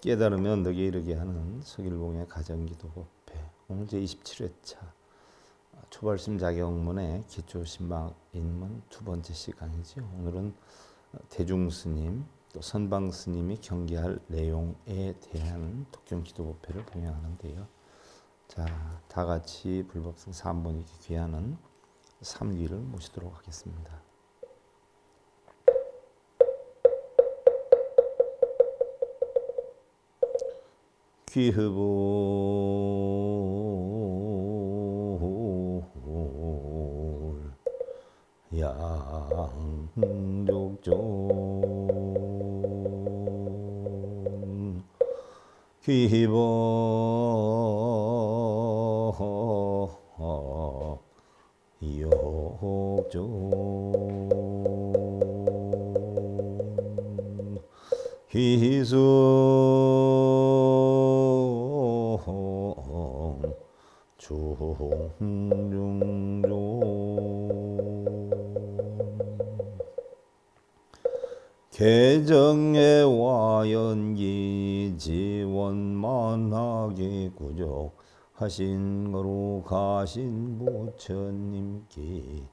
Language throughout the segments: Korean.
깨달으며 언덕에 이르게 하는 서길봉의 가정기도법회 오늘 제27회차 초발심 자격문의 기초신방 입문 두 번째 시간이죠. 오늘은 대중스님 또 선방스님이 경계할 내용에 대한 독경기도법회를 봉양하는데요. 자, 다 같이 불법성 3번이기 귀하는 삼귀를 모시도록 하겠습니다. 귀흐볼 양족존 귀법 욕존 귀수 중중존 개정의 와연기 지원만하게 구족하신 거로 가신 부처님께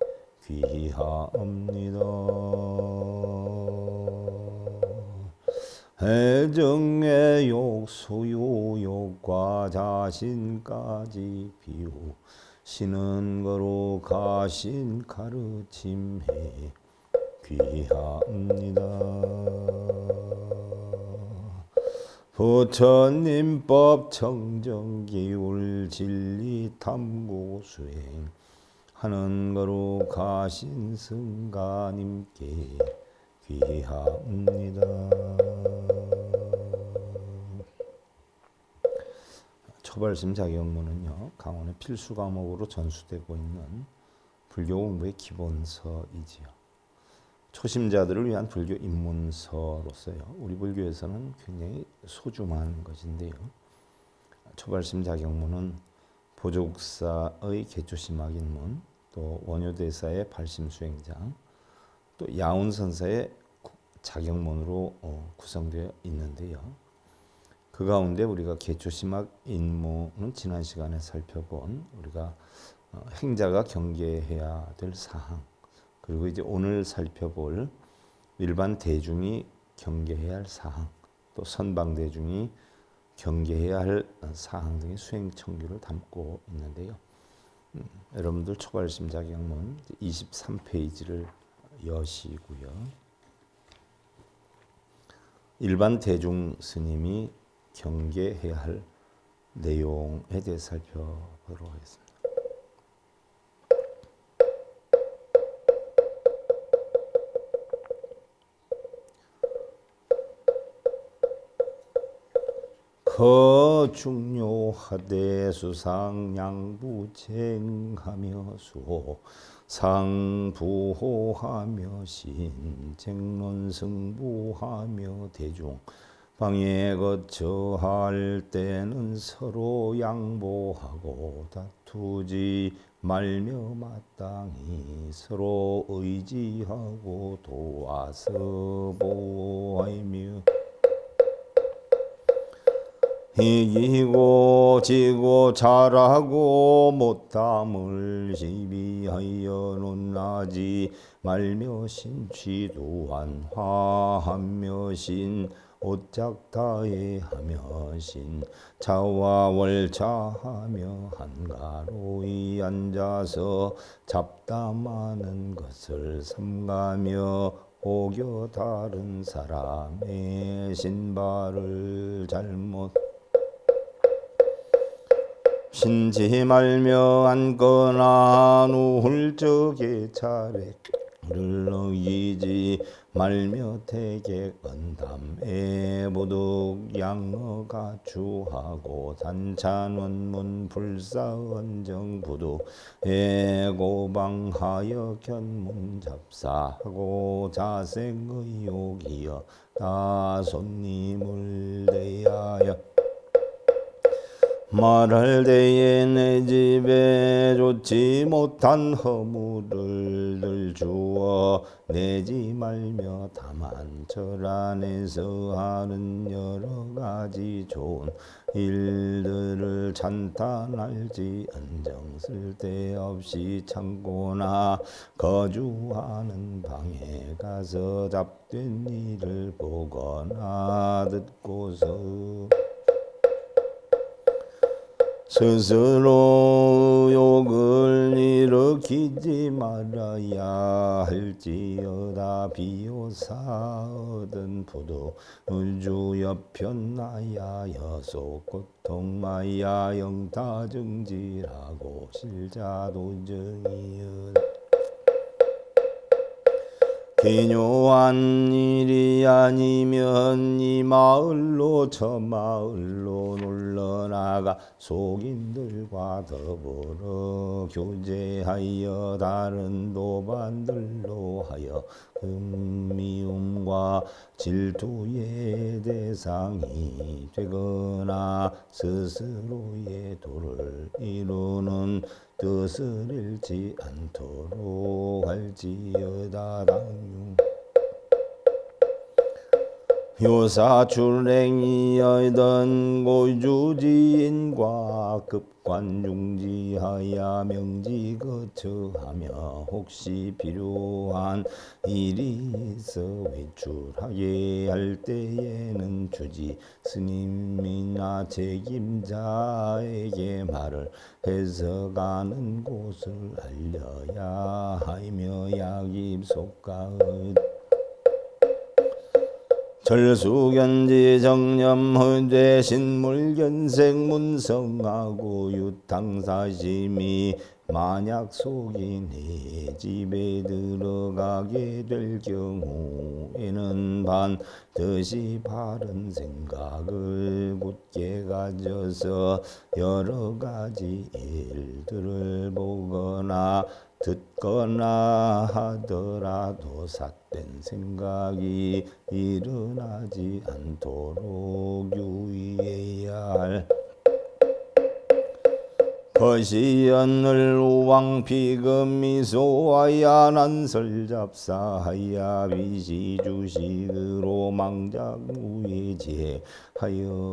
귀하옵니다. 해정의 욕소유욕과 자신까지 비우시는 거로 가신 가르침해 귀하옵니다. 부처님법 청정기울 진리 탐구 수행 하는 거로 가신 승가님께 귀하옵니다. 초발심 자격문은요, 강원의 필수 과목으로 전수되고 있는 불교 공부의 기본서이지요. 초심자들을 위한 불교 입문서로서요, 우리 불교에서는 굉장히 소중한 것인데요. 초발심 자격문은 보조국사의 개초심학 입문, 또 원효대사의 발심수행장, 또 야운선사의 자격문으로 구성되어 있는데요. 그 가운데 우리가 개초심학 입문은 지난 시간에 살펴본 우리가 행자가 경계해야 될 사항, 그리고 이제 오늘 살펴볼 일반 대중이 경계해야 할 사항, 또 선방 대중이 경계해야 할 사항 등의 수행 청규를 담고 있는데요. 여러분들 초발심 자격문 23페이지를 여시고요. 일반 대중 스님이 경계해야 할 내용에 대해 살펴보도록 하겠습니다. 거중요하되 수상양부쟁하며 수호 상부호하며 신쟁론승부하며 대중 방에 거처할 때는 서로 양보하고 다투지 말며 마땅히 서로 의지하고 도와서 보호하며 이기고 지고 잘하고 못함을 시비하여 논하지 말며 신취도한 화하며 신 오짝다해하며 신 자와 월차하며 한가로이 앉아서 잡담하는 것을 삼가며 오겨 다른 사람의 신발을 잘못 신지 말며 앉거나 누울 적에 차례를 어기지 말며 태객 언담에 부득 양어 가추하고 단찬 원문 불사언정 부득 애고방하여 견문 잡사하고 자생의욕이여 다 손님을 대하여 말할 때에 내 집에 좋지 못한 허물을 늘 주어 내지 말며 다만 절 안에서 하는 여러 가지 좋은 일들을 찬탄할지 언정 쓸데없이 참고나 거주하는 방에 가서 잡된 일을 보거나 듣고서 스스로 욕을 일으키지 말아야 할지어다. 비오사 얻은 부도를 주여 편나야 속 고통마야 영타정지라고 실자도정이여. 기묘한 일이 아니면 이 마을로 저 마을로 놀러나가 속인들과 더불어 교제하여 다른 도반들로 하여 미움과 질투의 대상이 되거나 스스로의 도를 이루는 뜻을 잃지 않도록 할지어다. 당유 요사출행이여던 고주지인과 급관중지하여 명지거처하며 혹시 필요한 일이 있어 외출하게 할 때에는 주지 스님이나 책임자에게 말을 해서 가는 곳을 알려야 하며 약입속가의 절수견지 정념허되 신물견색 문성하고 유탕사심이 만약 속이 내 집에 들어가게 될 경우에는 반드시 바른 생각을 굳게 가져서 여러 가지 일들을 보거나 듣거나 하더라도 삿된 생각이 일어나지 않도록 유의해야 할 것이 연을 우왕피금 미소하야 난설잡사하야 비시주식으로 망작무예제하여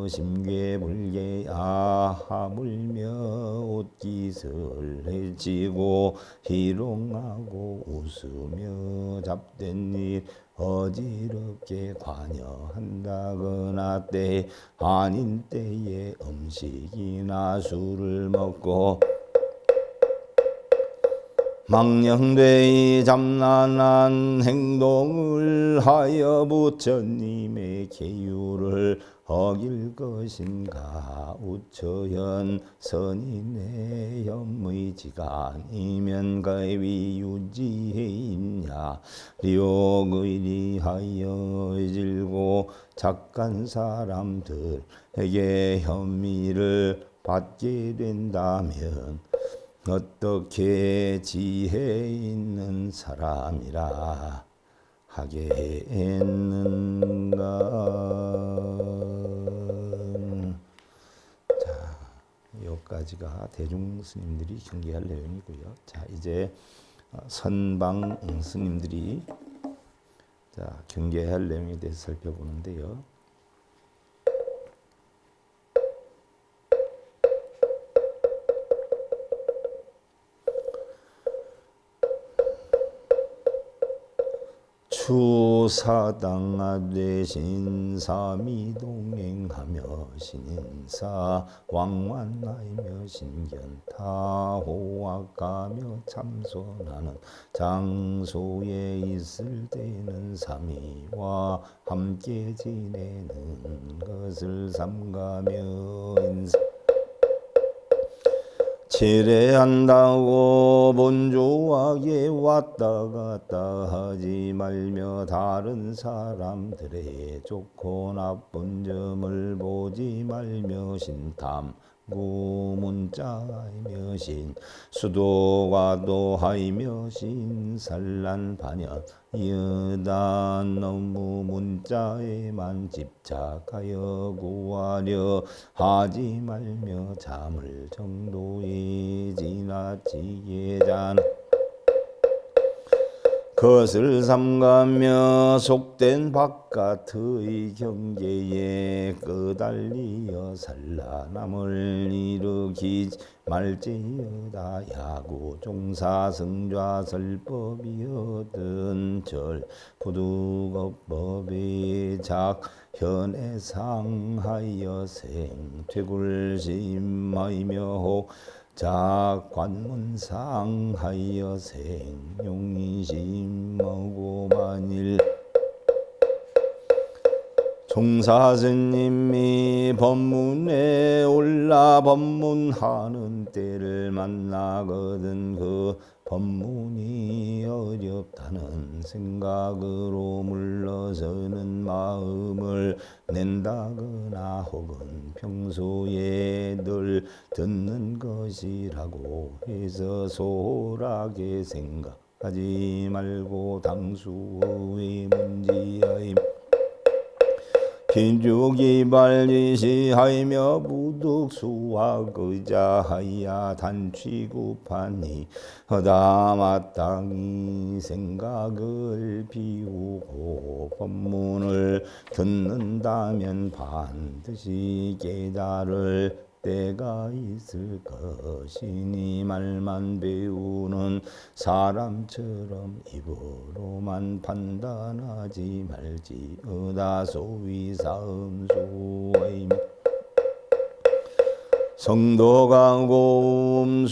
심괴불개야 하물며 옷깃을 해치고 희롱하고 웃으며 잡된 일 어지럽게 관여한다거나 때 아닌 때에 음식이나 술을 먹고 망령되이 잠난한 행동을 하여 부처님의 계율을 어길 것인가. 우처현 선인의 염의지간이면 가위 유지해 있냐. 리옥의리하여 질고 착한 사람들에게 혐의를 받게 된다면 어떻게 지혜 있는 사람이라 하겠는가. 자, 여기까지가 대중 스님들이 경계할 내용이고요. 자, 이제 선방 스님들이 경계할 내용에 대해서 살펴보는데요. 추사당하되 신삼이 동행하며 신인사 왕만하며 신견타 호악하며 참선하는 장소에 있을 때는 삼위와 함께 지내는 것을 삼가며 인사 칠해한다고 분주하게 왔다 갔다 하지 말며 다른 사람들의 좋고 나쁜 점을 보지 말며 신탐 고문자하이며 신 수도과도하이며 신산란반연 여다 너무 문자에만 집착하여 구하려 하지 말며 잠을 정도에 지나치게 잔 그것을 삼가며 속된 바깥의 경계에 끄달리어 산란함을 일으키지 말지어다. 야구 종사 성좌 설법이어든 절 부두법법의 작현에 상하여 생퇴굴심하이며 자관문상하여 생용이심하고 만일 종사스님이 법문에 올라 법문하는 때를 만나거든 그 법문이 어렵다는 생각으로 물러서는 마음을 낸다거나 혹은 평소에 늘 듣는 것이라고 해서 소홀하게 생각하지 말고 당수의 문지하임 빈주기발지시하이며 부득수학의자하야 단취구판이 허다마땅히 생각을 비우고 법문을 듣는다면 반드시 깨달을 때가 있을 것이니 말만 배우는 사람처럼 입으로만 판단하지 말지어다. 소위 사음수의미 성도가 고음수하면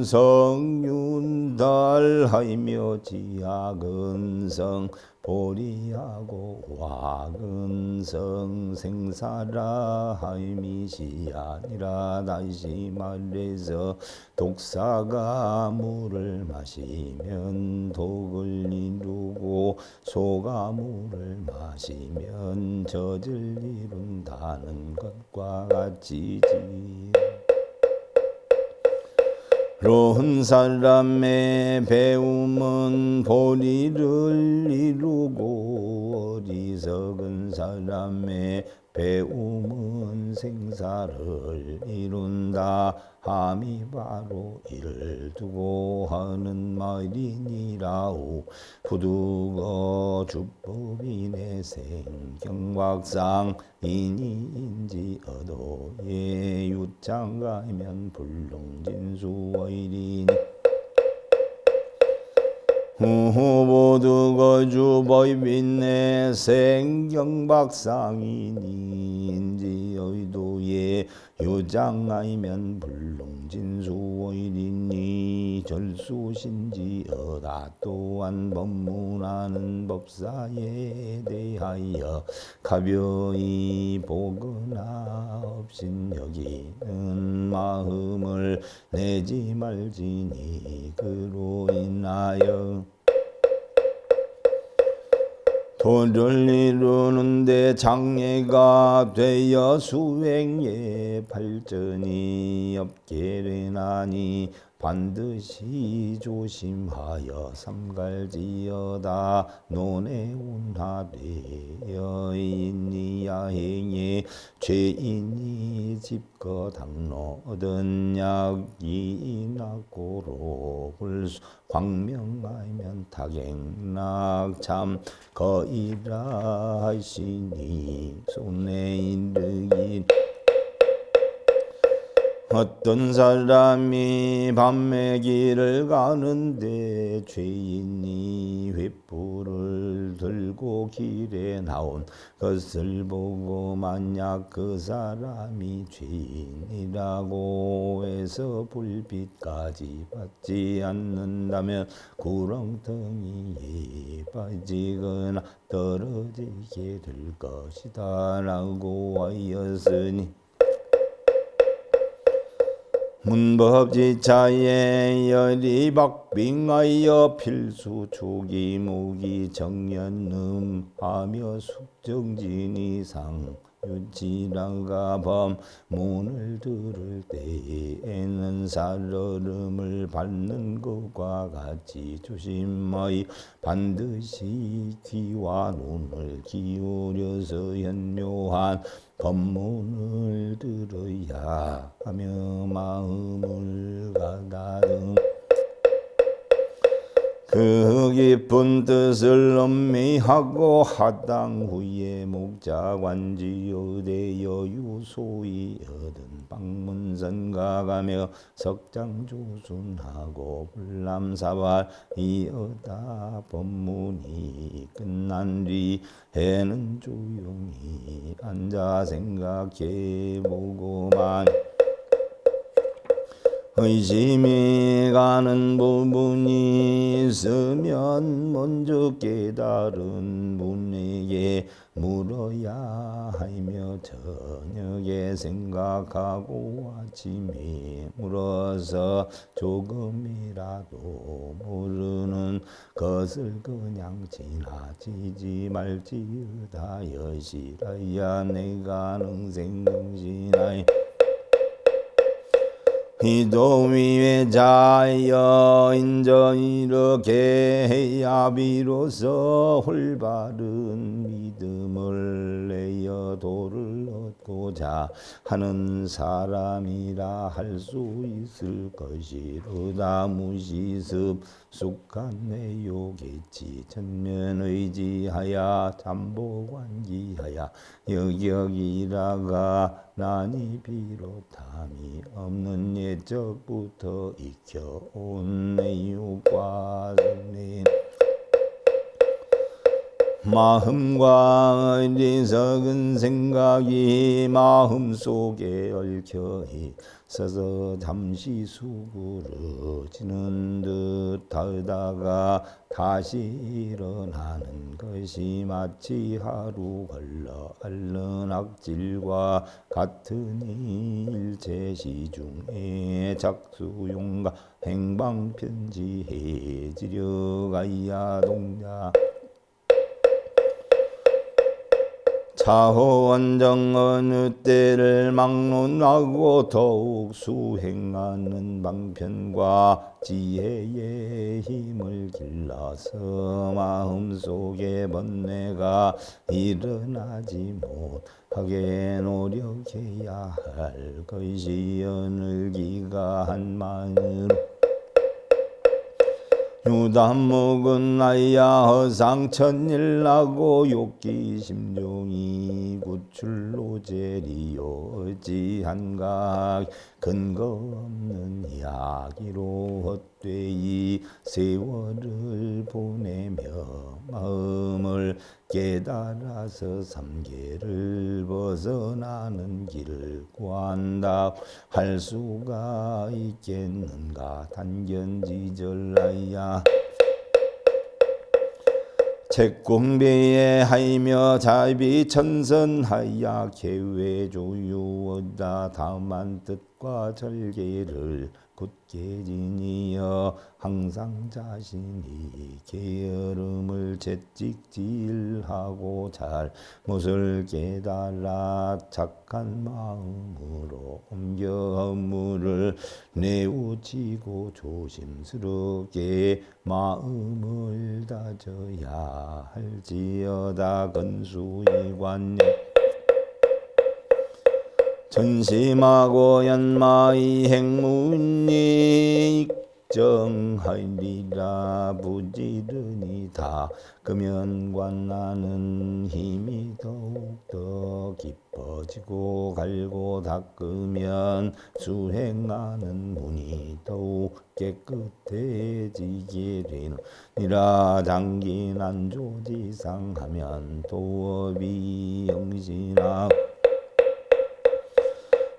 성윤달하이며 지악은성 보리하고 와근성 생사라 하임이시 아니라. 다시 말해서 독사가 물을 마시면 독을 이루고 소가 물을 마시면 젖을 이룬다는 것과 같이지. 로운 사람의 배움은 보리를 이루고 어리석은 사람의 배움은 생사를 이룬다 함이 바로 이를 두고 하는 말이니라오. 부두거 주법인의 생경박상 인이인지 어도에 유창가이면 불능진수의리니 후보두거주법인의 생경박상인이 의도에 유장하이면 불능진수의리니 절수신지어다. 또한 법문하는 법사에 대하여 가벼이 보거나 업신여기는 마음을 내지 말지니 그로 인하여 도를 이루는데 장애가 되어 수행에 발전이 없게 되나니 반드시 조심하여 삼갈지어다. 논에 운하되어 있니 야행에 죄인이 집거 당로 얻은 약이 낙고로 불수 광명하면 타객낙참 거이라 하시니 손에 이르긴 어떤 사람이 밤에 길을 가는데 죄인이 횃불을 들고 길에 나온 것을 보고 만약 그 사람이 죄인이라고 해서 불빛까지 받지 않는다면 구렁텅이에 빠지거나 떨어지게 될 것이다 라고 하였으니 문법지차에 열이박빙하여 필수 초기무기 정연음하며 숙정진이상 유치라가 법문을 들을 때에는 살얼음을 밟는 것과 같이 조심하여 반드시 귀와 눈을 기울여서 현묘한 법문을 들어야 하며 마음을 가다듬 그 깊은 뜻을 음미하고 하당 후에 목자관지여대 여유소위 얻은 방문선 가가며 석장조순하고 불람사발 이어다 법문이 끝난 뒤 해는 조용히 앉아 생각해보고만 의심이 가는 부분이 있으면 먼저 깨달은 분에게 물어야 하며 저녁에 생각하고 아침에 물어서 조금이라도 모르는 것을 그냥 지나치지 말지어다. 여시라야 내가 능생능신하여 이도 위에 자여 인저 이렇게 해야 비로소 올바른 믿음을 내어 도를 얻고자 하는 사람이라 할 수 있을 것이로다. 무시습 숙한 내요겠지 천면의지하야 잠보관기하야 여격이라가 나니 비롯함이 없는 옛적부터 익혀온 내육과 승리 마음과 어리석은 생각이 마음속에 얽혀 있어서 잠시 수그러지는 듯 하다가 다시 일어나는 것이 마치 하루 걸러 앓는 악질과 같으니 일체 시중에 작수용과 행방편지해지려 가야 동자 차호원정 어느 때를 막론하고 더욱 수행하는 방편과 지혜의 힘을 길러서 마음속에 번뇌가 일어나지 못하게 노력해야 할 것이 오늘기가 한만으로 유담목은 나야 허상천일나고 욕기심종이 구출로 제리요 어찌한가 근거 없는 이야기로 헛되이 세월을 보내며 마음을 깨달아서 삼계를 벗어나는 길을 구한다 할 수가 있겠는가. 단견지절라야 책공배에 하이며 자비천선하야 계외조유어다. 다만 뜻과 절개를 굳게 지니어 항상 자신이 게으름을 채찍질하고 잘못을 깨달아 착한 마음으로 옮겨 업무를 내우치고 조심스럽게 마음을 다져야 할지어다. 건수이관념 전심하고 연마의 행문이 정하리라. 부지런히 닦으면 힘이 더욱더 깊어지고 갈고 닦으면 수행하는 문이 더욱 깨끗해지게 되느니라. 장기난 조지상하면 도업이 영신하고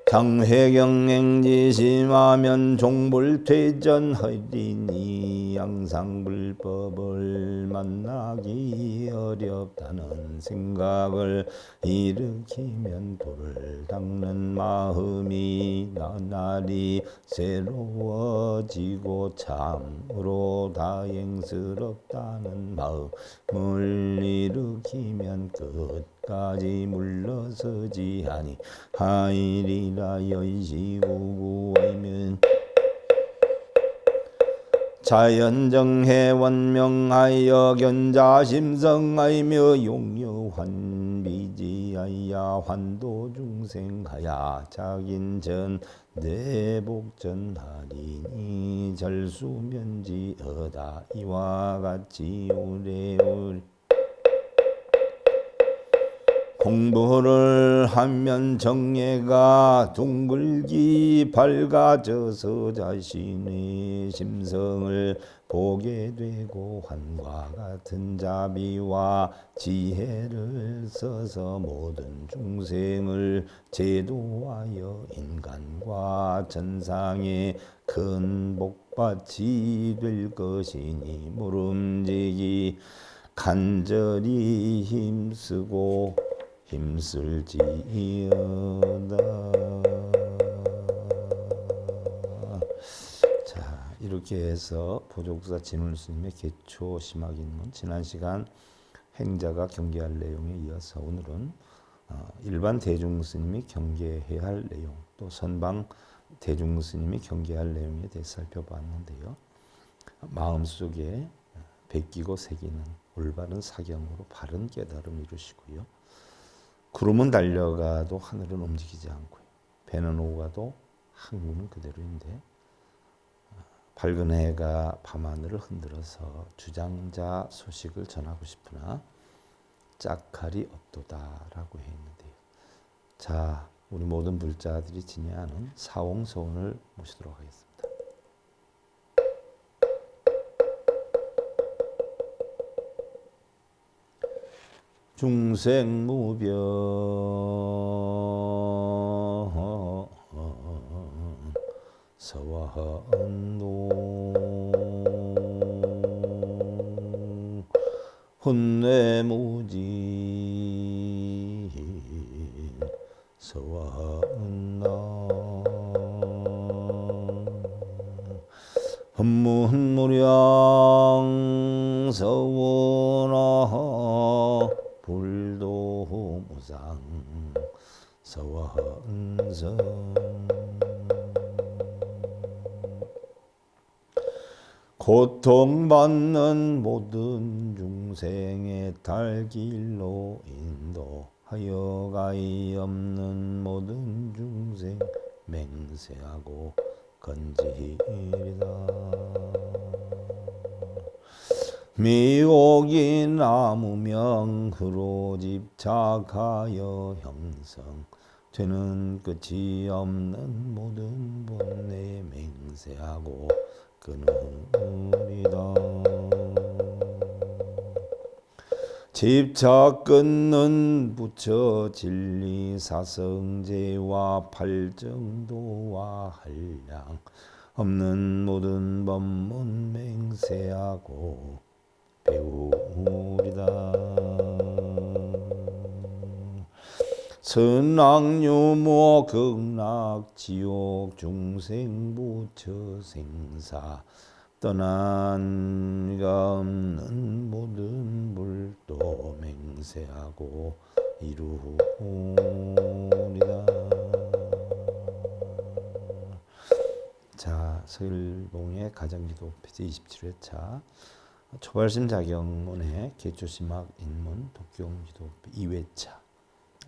장회경행지심하면 종불퇴전하리니 항상 불법을 만나기 어렵다는 생각을 일으키면 불을 닦는 마음이 나날이 새로워지고 참으로 다행스럽다는 마음을 일으키면 끝 끝까지 물러서지 아니하이리라. 여의시구구이면 자연정해 원명하여 견자심성하이며 용여환비지하야 환도중생하야 자긴전 내복전하리니 절수면지어다. 이와 같이 오래오래 공부를 하면 정예가 둥글기 밝아져서 자신의 심성을 보게 되고 환과 같은 자비와 지혜를 써서 모든 중생을 제도하여 인간과 천상의 큰 복받이 될 것이니 모름지기 간절히 힘쓰고 힘쓸지어다. 자, 이렇게 해서 보조국사 진울스님의 개초 심화기문 지난 시간 행자가 경계할 내용에 이어서 오늘은 일반 대중스님이 경계해야 할 내용, 또 선방 대중스님이 경계할 내용에 대해서 살펴봤는데요. 마음속에 베끼고 새기는 올바른 사경으로 바른 깨달음 이루시고요. 구름은 달려가도 하늘은 움직이지 않고요. 배는 오가도 항구는 그대로인데 밝은 해가 밤하늘을 흔들어서 주장자 소식을 전하고 싶으나 짝칼이 없도다라고 했는데요. 자, 우리 모든 불자들이 지내하는 사홍서원을 모시도록 하겠습니다. 중생무변 서원도 혼내무진 서원나 헌문무량 서원아 불도무상 서원성 고통받는 모든 중생의 달길로 인도하여 가히 없는 모든 중생 맹세하고 건지리다. 미혹이 나무명 흐로 집착하여 형성되는 끝이 없는 모든 본래 맹세하고 끊으리다. 집착 끊는 부처 진리 사성제와 팔정도와 한량 없는 모든 법문 맹세하고 배우리다. 선악유모 극락지옥 중생부처 생사 떠난 이가 없는 모든 불도 맹세하고 이루리다. 자, 서일봉의 가정기도 페이지 27회차 초발심 자경문의 개초심학 인문 독경기도 2회차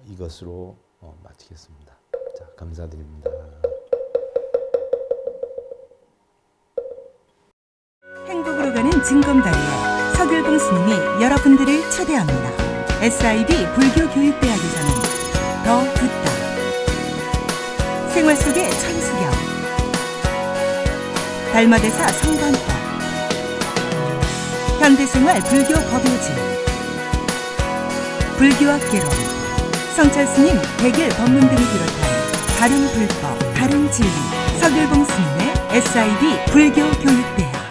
이것으로 마치겠습니다. 자, 감사드립니다. 행복으로 가는 징검다리에 서길봉 스님이 여러분들을 초대합니다. SIB 불교교육대학에서는 더 듣다, 생활 속의 천수경, 달마대사 성관법, 현대생활 불교 법요지, 불교학 개론, 성찰스님 백일 법문 등을 비롯한 다른 불법, 다른 진리, 서길봉 스님의 SIB 불교교육대학.